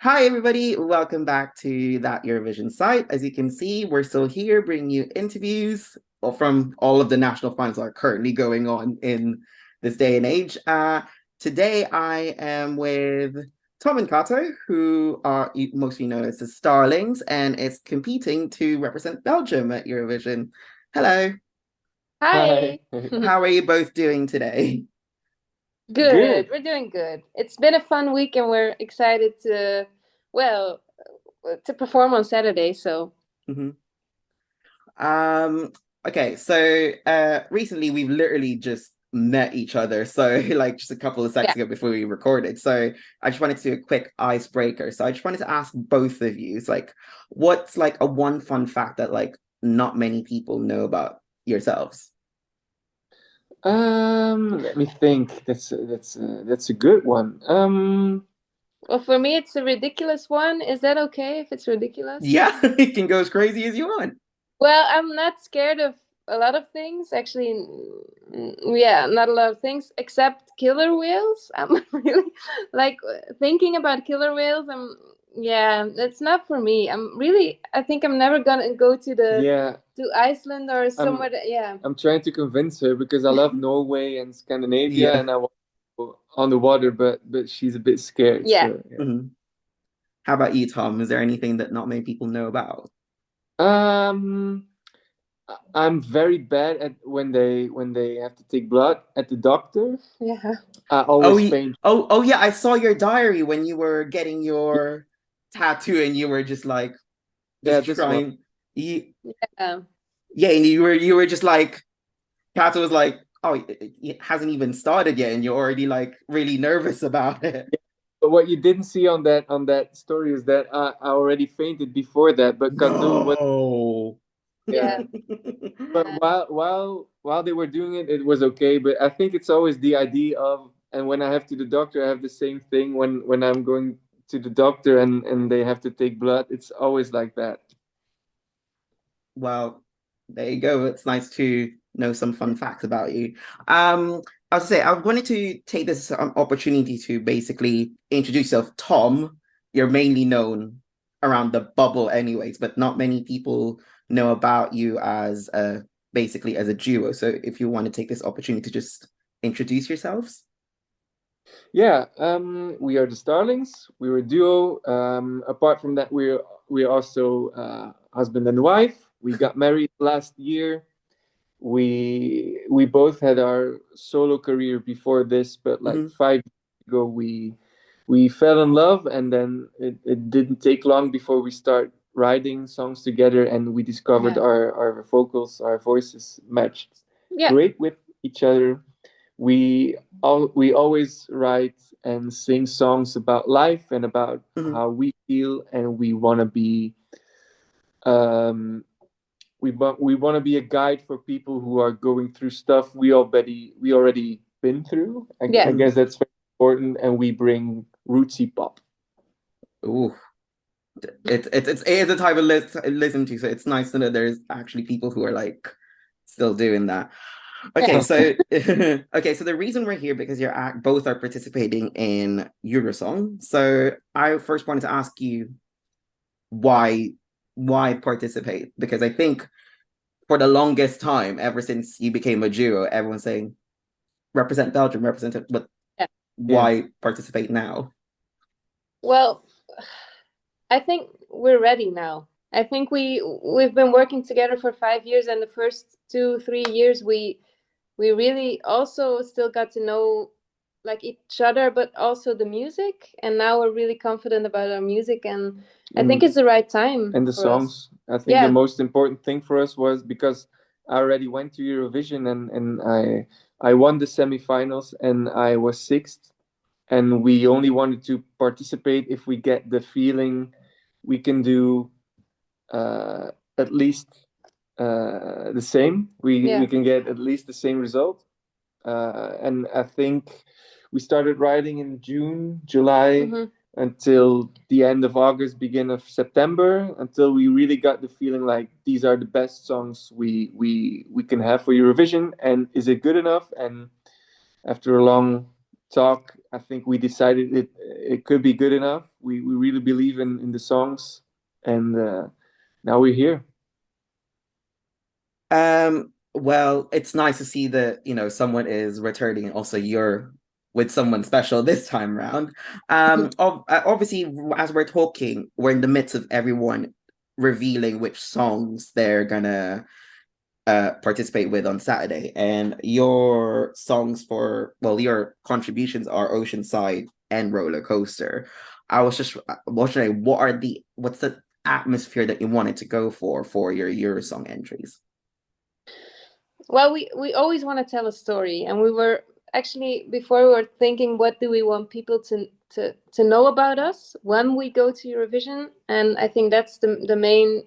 Hi, everybody. Welcome back to that Eurovision site. As you can see, we're still here bringing you interviews from all of the national finals that are currently going on in this day and age. Today, I am with Tom and Kato, who are mostly known as the Starlings, and is competing to represent Belgium at Eurovision. Hello. Hi. Hi. How are you both doing today? Good. Good. We're doing good. It's been a fun week and we're excited well, to perform on Saturday. So, Mhm. Um, okay, so recently we've literally just met each other. So like just a couple of yeah. seconds ago before we recorded. So I just wanted to do a quick icebreaker. So I just wanted to ask both of you, it's like, what's like a one fun fact that like not many people know about yourselves? Let me think. That's a good one. Well, for me, it's a ridiculous one. Is that okay if it's ridiculous? Yeah, it can go as crazy as you want. Well, I'm not scared of a lot of things. Actually, yeah, not a lot of things except killer whales. I'm really like thinking about killer whales. Yeah, it's not for me. I think I'm never gonna go yeah, to Iceland or I'm somewhere yeah. I'm trying to convince her because I love Norway and Scandinavia, Yeah. and I want to go on the water, but she's a bit scared. Yeah. So yeah. Mhm. How about you, Tom? Is there anything that not many people know about? Um, I'm very bad at when they have to take blood at the doctor. Yeah. I Oh, always faint. oh, yeah. I saw your diary when you were getting your tattoo, and you were just like, Yeah, just this one. trying. Yeah. Yeah, and you were just like, Kato was like, oh, it hasn't even started yet, and you're already like really nervous about it. But what you didn't see on that story is that I already fainted before that, but Kato was No. yeah. Yeah. But while they were doing it, it was okay. But I think it's always the idea of, and when I have to the doctor, I have the same thing when I'm going to the doctor and they have to take blood. It's always like that. Well, there you go. It's nice to know some fun facts about you. Um, I was to say, I wanted to take this opportunity to basically introduce yourself. Tom, you're mainly known around the bubble, anyways, but not many people know about you as basically as a duo. So if you want to take this opportunity to just introduce yourselves. Yeah, we are the Starlings. We're a duo. Apart from that, we're also husband and wife. We got married last year. We both had our solo career before this, but like Mhm. 5 years ago we fell in love, and then it didn't take long before we start writing songs together, and we discovered Yeah. our vocals, our voices matched Yeah. great with each other. We always write and sing songs about life and about Mhm. how we feel, and we want to be um, we want to be a guide for people who are going through stuff we already been through. I Yeah. Mhm. guess that's very important, and we bring rootsy pop. Ooh, it is a type of listen to, so it's nice to know there's actually people who are like still doing that. Okay, Yeah. so okay, so the reason we're here because both are participating in Eurosong. So I first wanted to ask you why why participate? Because I think for the longest time, ever since you became a duo, everyone's saying represent Belgium, represent it, but Yeah. Yeah, why participate now? Well, I think we're ready now. I think we've been working together for 5 years, and the first 2 3 years we really also still got to know like each other, but also the music. And now we're really confident about our music, and I think and it's the right time and the for us. songs. I think the Yeah. most important thing for us was because I already went to Eurovision, and I won the semifinals, and I was sixth, and we only wanted to participate if we get the feeling we can do at least the same. We Yeah. can get at least the same result. And I think we started writing in June, July, Hmm. until the end of August, begin of September, until we really got the feeling like these are the best songs we can have for Eurovision. And is it good enough? And after a long talk, I think we decided it could be good enough. we really believe in the songs, and now we're here. Well, it's nice to see that, someone is returning and also you're with someone special this time round. Obviously, as we're talking, we're in the midst of everyone revealing which songs they're gonna participate with on Saturday. And your songs your contributions are Oceanside and Roller Coaster. I was just wondering, what's the atmosphere that you wanted to go for your Eurosong entries? Well, we always want to tell a story, and we were actually, before, we were thinking, what do we want people to know about us when we go to Eurovision? And I think that's the main,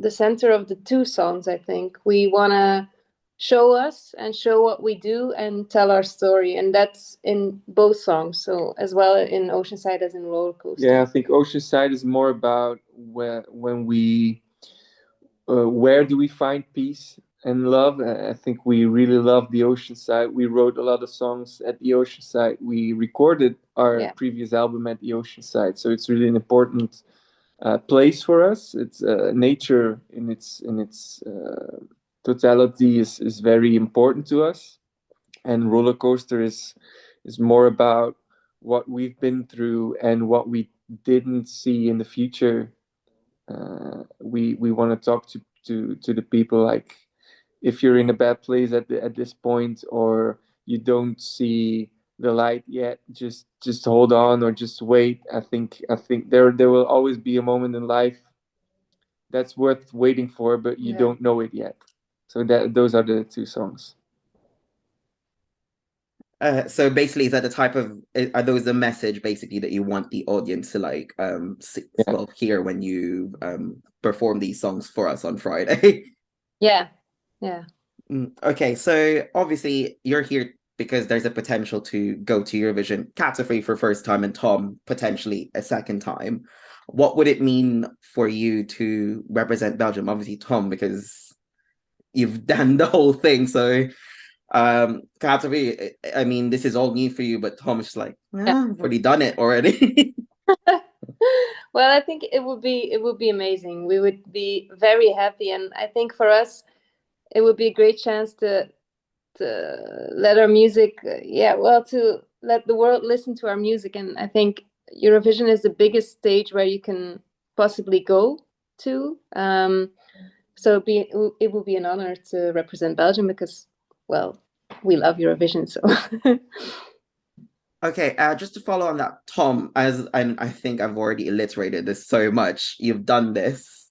the center of the two songs. I think we want to show us and show what we do and tell our story, and that's in both songs. So as well in Oceanside as in Roller Coaster. Yeah, I think Oceanside is more about when we where do we find peace and love. I think we really love the Oceanside. We wrote a lot of songs at the Oceanside. We recorded our previous album at the Oceanside, so it's really an important place for us. It's nature in its totality is very important to us, and Roller Coaster is more about what we've been through and what we didn't see in the future. We want to talk to the people, like, if you're in a bad place at this point, or you don't see the light yet, just hold on, or just wait. I think there will always be a moment in life that's worth waiting for, but you don't know it yet. So those are the two songs. So basically, is that the type of are those the message basically that you want the audience to hear when you perform these songs for us on Friday? Yeah. Okay, so obviously you're here because there's a potential to go to Eurovision category for first time, and Tom potentially a second time. What would it mean for you to represent Belgium? Obviously, Tom, because you've done the whole thing, so category, I mean, this is all new for you, but Tom is like, I've already done it already. Well, I think it would be amazing. We would be very happy, and I think for us it would be a great chance to let our music, to let the world listen to our music. And I think Eurovision is the biggest stage where you can possibly go to. So it will be an honor to represent Belgium because, well, we love Eurovision. So. Okay, just to follow on that, Tom, and I think I've already alliterated this so much. You've done this.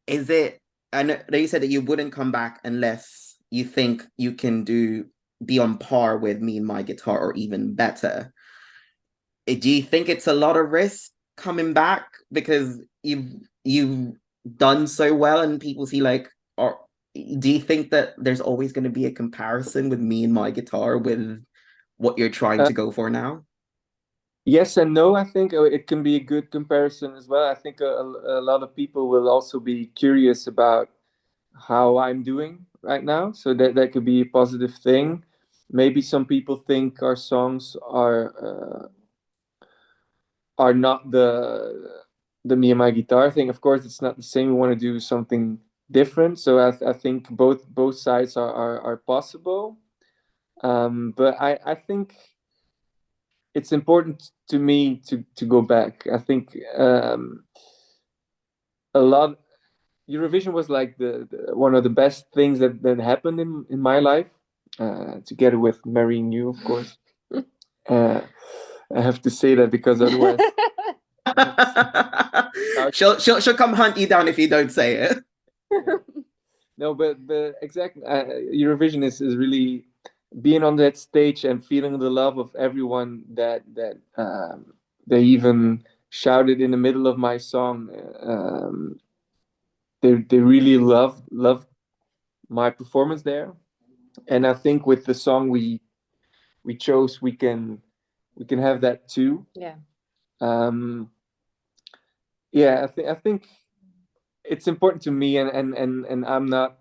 Is it? I know you said that you wouldn't come back unless you think you can be on par with Me and My Guitar or even better. Do you think it's a lot of risk coming back because you've done so well and people see or do you think that there's always going to be a comparison with Me and My Guitar with what you're trying to go for now? Yes and no. I think it can be a good comparison as well. I think a lot of people will also be curious about how I'm doing right now, so that could be a positive thing. Maybe some people think our songs are not the Me and My Guitar thing. Of course, it's not the same. We want to do something different. So I think both sides are possible. But I think it's important to me to go back. I think a lot. Eurovision was like the one of the best things that happened in my life, together with marrying you, of course. I have to say that because otherwise, she'll come hunt you down if you don't say it. Yeah. No, but exactly, Eurovision is really being on that stage and feeling the love of everyone that they even shouted in the middle of my song. They really love my performance there, and I think with the song we chose, we can have that too. Yeah. Yeah, I think it's important to me, and I'm not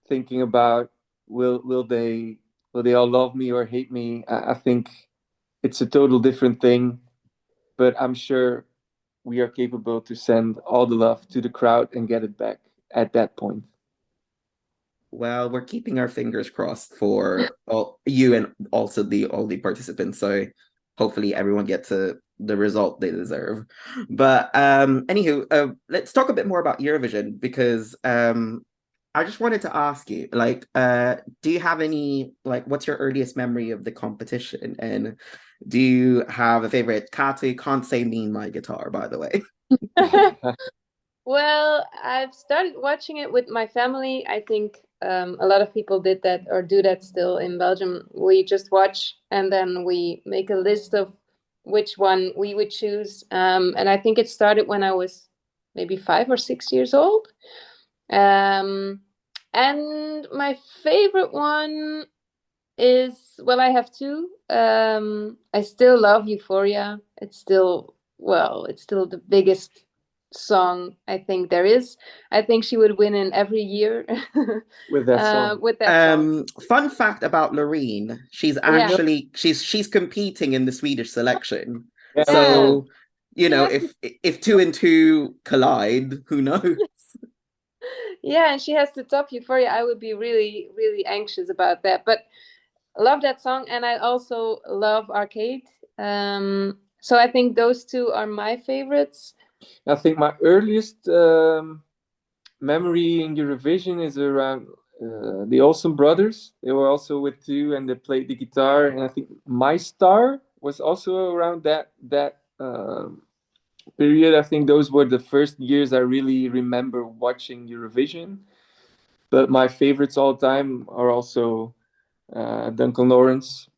thinking about will they all love me or hate me. I think it's a total different thing. But I'm sure we are capable to send all the love to the crowd and get it back at that point. Well, we're keeping our fingers crossed for all you and also the all the participants. So hopefully everyone gets the result they deserve. But anywho, let's talk a bit more about Eurovision because I just wanted to ask you, like, do you have any like what's your earliest memory of the competition? And do you have a favorite? Katu can't say mean my guitar, by the way. Well, I've started watching it with my family. I think a lot of people did that or do that still in Belgium. We just watch and then we make a list of which one we would choose. And I think it started when I was maybe 5 or 6 years old. Um, and my favorite one is, well, I have two. I still love Euphoria. It's still, well, it's still the biggest song I think there is. I think she would win in every year With that song. with that song. Fun fact about Loreen, she's Yeah. actually she's competing in the Swedish selection. Yeah, we Yeah. know. So, you She know, has to, if two and two collide, who knows? yeah, and she has to top Euphoria. I would be really, really anxious about that. But I love that song, and I also love Arcade. So I think those two are my favorites. I think my earliest memory in Eurovision is around the Olsen brothers. They were also with two, and they played the guitar. And I think My Star was also around that period. I think those were the first years I really remember watching Eurovision. But my favorites all time are also Duncan Lawrence,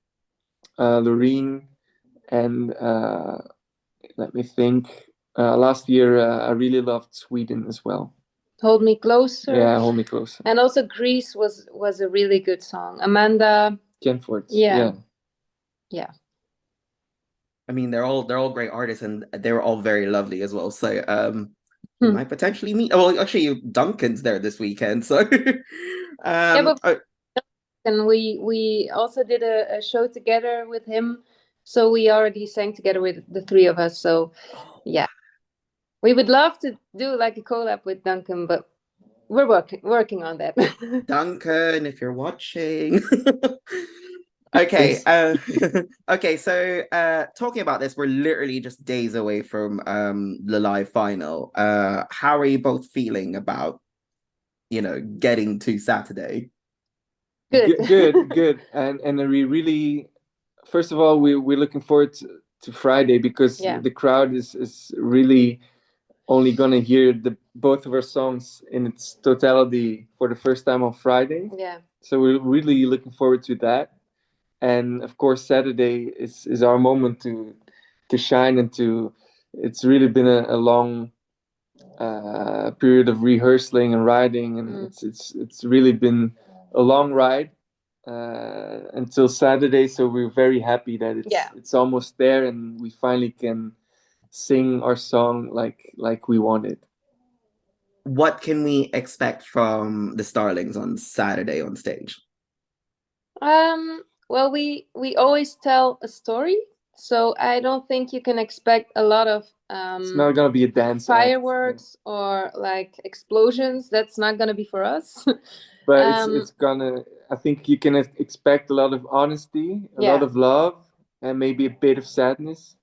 Loreen, and let me think. Last year, I really loved Sweden as well. Hold Me Closer. Yeah, Hold Me Closer. And also Grease was a really good song. Amanda. Kenford. Yeah. Yeah. I mean, they're all great artists and they're all very lovely as well. So you might potentially meet. Well, actually, Duncan's there this weekend, so Yeah, but oh, and we also did a show together with him. So we already sang together with the three of us. So yeah. We would love to do like a collab with Duncan, but we're working on that. Duncan, if you're watching. Okay, Yes. okay, so talking about this, we're literally just days away from the live final. How are you both feeling about, getting to Saturday? Good. Good. And we really, first of all, we're looking forward to Friday because Yeah. the crowd is really only gonna hear the both of our songs in its totality for the first time on Friday. Yeah. So we're really looking forward to that. And of course, Saturday is our moment to shine and to. It's really been a long period of rehearsing and writing, and it's really been a long ride until Saturday. So we're very happy that it's almost there, and we finally can sing our song like we wanted. What can we expect from the Starlings on Saturday on stage? Well, we always tell a story, so I don't think you can expect a lot of It's not gonna be a dance act. fireworks or like explosions. That's not gonna be for us. But it's gonna. I think you can expect a lot of honesty, a lot of love, and maybe a bit of sadness.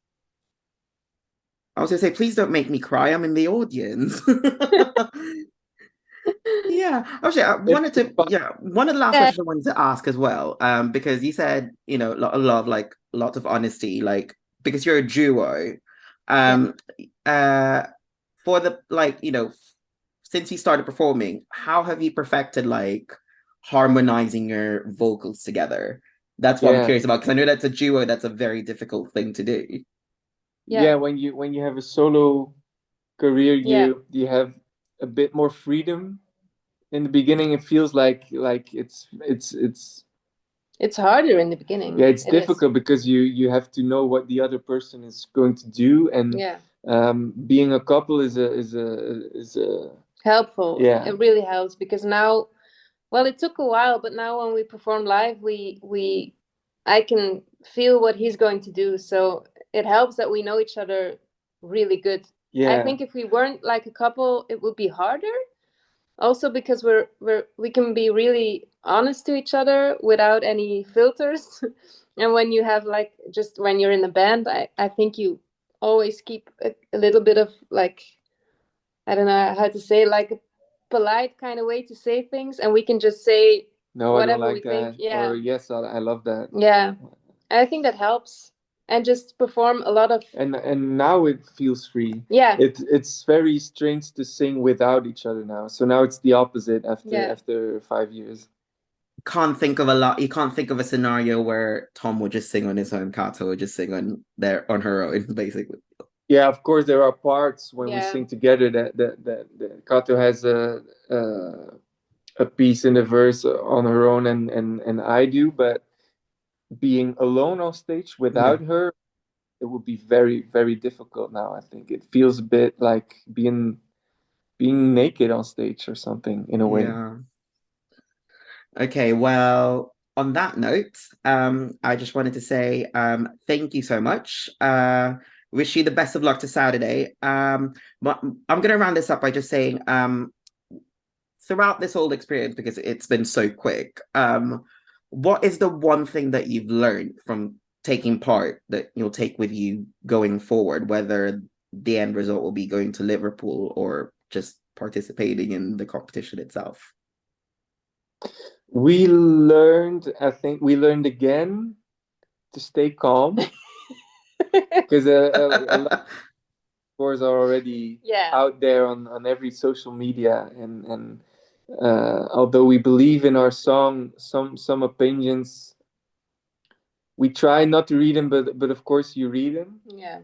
I was gonna say, please don't make me cry. I'm in the audience. Yeah, actually, I wanted to. Yeah, one of the last questions I wanted to ask as well, because you said, a lot of like lots of honesty, like because you're a duo, um, uh, for the like, since you started performing, how have you perfected like harmonizing your vocals together? That's what I'm curious about because I know that's a duo. That's a very difficult thing to do. Yeah, when you have a solo career, you have a bit more freedom. In the beginning, it feels like it's harder in the beginning. Yeah, it's difficult because you have to know what the other person is going to do, and being a couple is a helpful. Yeah. It really helps because now, well, it took a while, but now when we perform live, I can feel what he's going to do. So it helps that we know each other really good. I Yeah. think if we weren't like a couple, it would be harder. Also because we can be really honest to each other without any filters. And when you have like just when you're in a band, I think you always keep a little bit of like, I don't know how to say, like a polite kind of way to say things, and we can just say No, I don't whatever we like think. that. Yeah. Or yes, I love that. Yeah. I think that helps. And just perform a lot of, And now it feels free. yeah. It's very strange to sing without each other now. So now it's the opposite Yeah. after 5 years. Can't think of a lot. You can't think of a scenario where Tom would just sing on his own, Kato would just sing on her own, basically. Yeah, of course there are parts when we Yeah. sing together that Kato has a piece in the verse on her own, and I do, but being alone on stage Yeah. without her, it would be very, very difficult now. I think it feels a bit like being naked on stage or something in a way. Yeah. Okay, well, on that note, I just wanted to say thank you so much. Wish you the best of luck to Saturday. But I'm gonna round this up by just saying, throughout this whole experience, because it's been so quick, what is the one thing that you've learned from taking part that you'll take with you going forward, whether the end result will be going to Liverpool or just participating in the competition itself? I think we learned again to stay calm because a lot of scores are already Yeah. out there on every social media, and although we believe in our song, some opinions we try not to read them, but of course you read them. Yeah.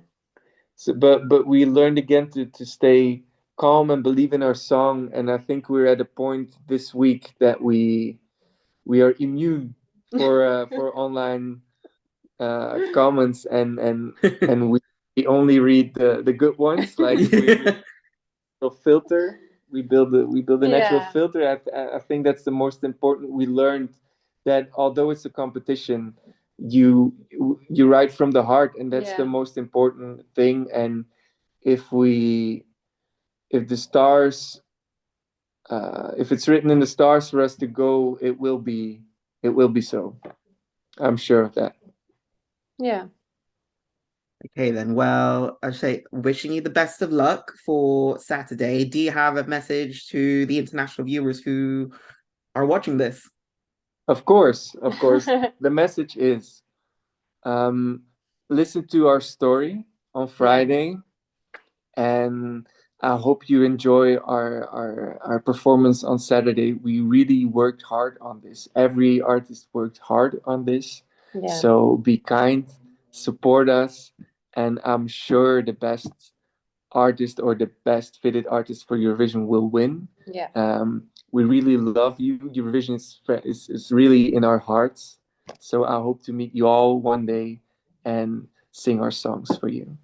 So, but we learned again to stay calm and believe in our song, and I think we're at a point this week that we are immune for online comments, and we only read the good ones. Like we filter. We build a natural Yeah. filter. I think that's the most important. We learned that although it's a competition, you you write from the heart, and that's the Yeah. most important thing. And if we if the stars if it's written in the stars for us to go, it will be so. I'm sure of that. Yeah. Okay, then. Well, I say wishing you the best of luck for Saturday. Do you have a message to the international viewers who are watching this? Of course. The message is, um, listen to our story on Yeah. Friday, and I hope you enjoy our performance on Saturday. We really worked hard on this. Every artist worked hard on this. Yeah. So be kind, support us, and I'm sure the best artist or the best fitted artist for Eurovision will win. Yeah. We really love you. Eurovision is really in our hearts. So I hope to meet you all one day and sing our songs for you.